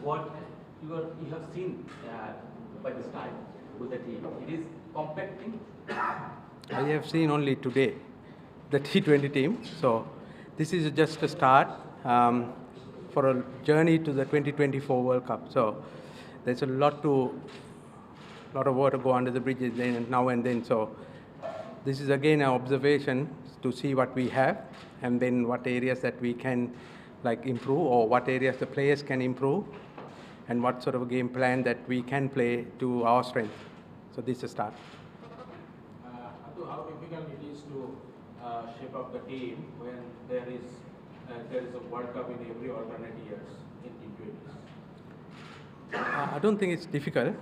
what you have seen by this time with the team? It is compacting. I have seen only today the T20 team. So this is just a start for a journey to the 2024 World Cup. So there's a lot of water go under the bridges now and then. So this is again an observation to see what we have and then what areas that we can improve, or what areas the players can improve, and what sort of a game plan that we can play to our strength. So this is a start. How difficult it is to shape up the team when there is a World Cup in every alternate years in T20s? I don't think it's difficult.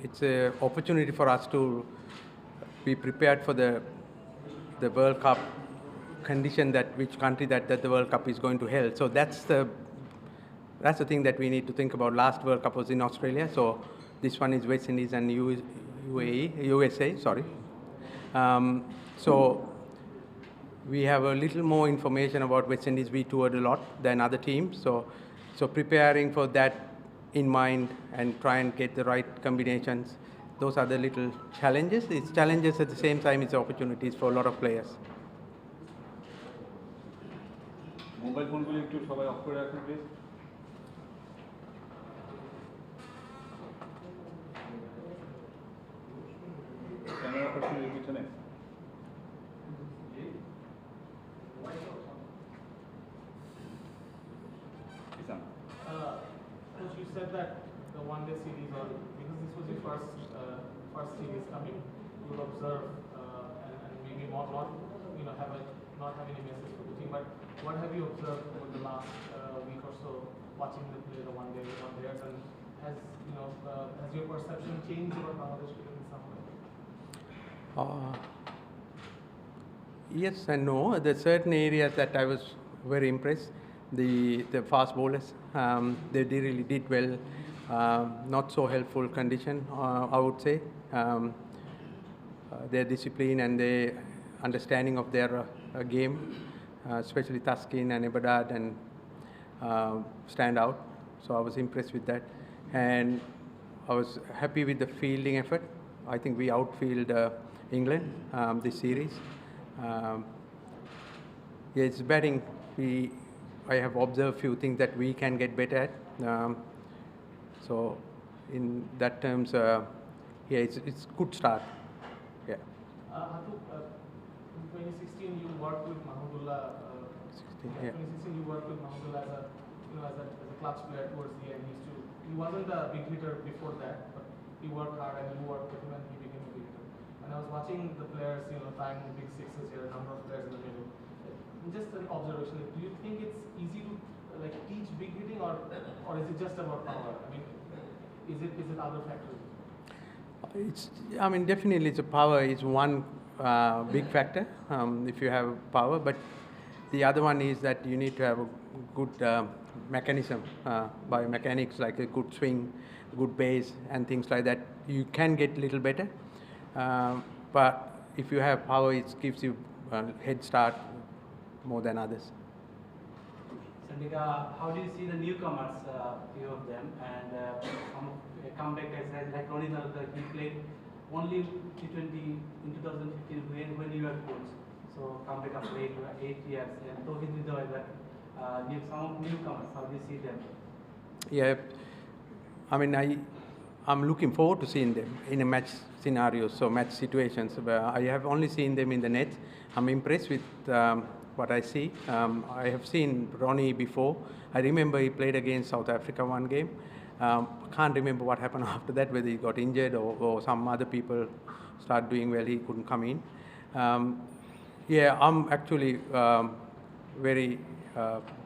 It's an opportunity for us to be prepared for the World Cup condition, that which country that the World Cup is going to held. So that's the thing that we need to think about. Last World Cup was in Australia, so this one is West Indies and USA. Sorry. So we have a little more information about West Indies. We toured a lot than other teams, so preparing for that in mind and try and get the right combinations. Those are the little challenges. It's challenges at the same time. It's opportunities for a lot of players. Mobile ফোনগুলো একটু সবাই of করে রাখুন please. Camera পার্সনের পিছনে। Coach, you said that the one-day series, or because this was your first series coming, you will observe and maybe not have any message for the team. But what have you observed over the last week or so, watching them play the one-days, and has your perception changed about Bangladesh cricket in some way? Yes and no. There are certain areas that I was very impressed. The fast bowlers, they really did well. Not so helpful condition, I would say. Their discipline and their understanding of their game, especially Taskin and Ibadad, and stand out. So I was impressed with that, and I was happy with the fielding effort. I think we outfield England this series. It's batting. I have observed a few things that we can get better at. So in that terms, it's good start. Yeah. Hatu, in 2016 you worked with Mahmudullah. 2016 you worked with Mahmudullah as a clutch player towards the end. He wasn't a big hitter before that, but he worked hard and you worked with him and he became a big hitter. And I was watching the players, trying big sixes here, a number of players in the middle. Just an observation. Do you think it's easy to teach big hitting, or is it just about power? I mean, is it other factors? Definitely it's a power is one big factor, if you have power, but the other one is that you need to have a good mechanism, biomechanics, like a good swing, good base and things like that. You can get a little better, but if you have power, it gives you a head start more than others. Sandika, how do you see the newcomers, few of them, and some comeback as like Ronnie Nalkar, he played only T20 in 2015 when you were coach. So comeback after 8 years, and Tohid Hidayat, some newcomers, how do you see them? Yeah, I'm looking forward to seeing them in a match scenarios, so match situations. I have only seen them in the net. I'm impressed with what I see. I have seen Ronnie before. I remember he played against South Africa one game. Can't remember what happened after that, whether he got injured or some other people start doing well, he couldn't come in. I'm actually very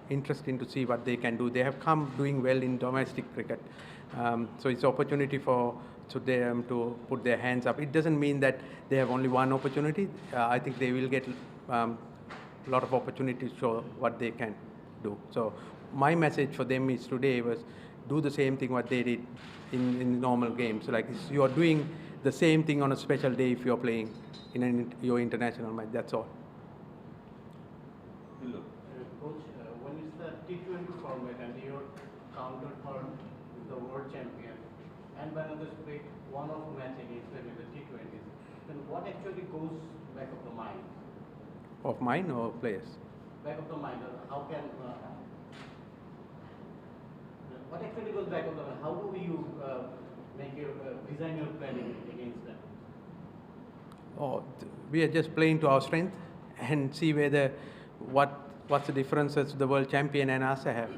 interested to see what they can do. They have come doing well in domestic cricket. So it's opportunity for them to put their hands up. It doesn't mean that they have only one opportunity. I think they will get a lot of opportunities to show what they can do. So my message for them is today was do the same thing what they did in normal games. So you are doing the same thing on a special day if you are playing in your international match. That's all. Coach, when it's the T20 format and you're counter return with the world champion, and Bangladesh played one-off match against them in the T20s, then what actually goes back of the mind? Of mine or players? Back of the mind, how can, what actually goes back of the mind? How do you make your, design your planning against them? Oh, we are just playing to our strength and see whether what's the differences the world champion and us have.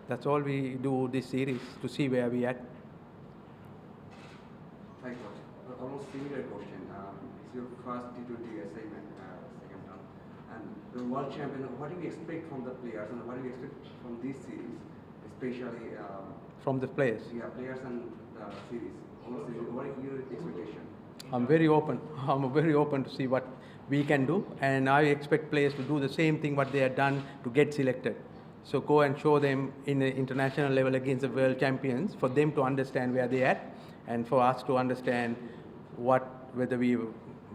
That's all we do this series, to see where we at. Hi, Coach. Almost similar question. It's your first T20 assignment, second term. And the world champion, what do you expect from the players and what do you expect from this series? Especially, From the players. yeah, players and the series. Whole series. What is your expectation? I'm very open. I'm very open to see what we can do, and I expect players to do the same thing what they have done to get selected. So go and show them in the international level against the world champions, for them to understand where they at, and for us to understand whether we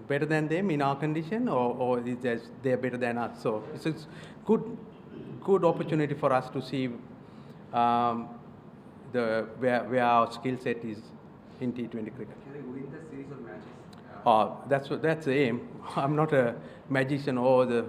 better than them in our condition, or is they're better than us. So it's a good opportunity for us to see where our skill set is in T20 cricket. Can they win the series of matches? That's the aim. I'm not a magician or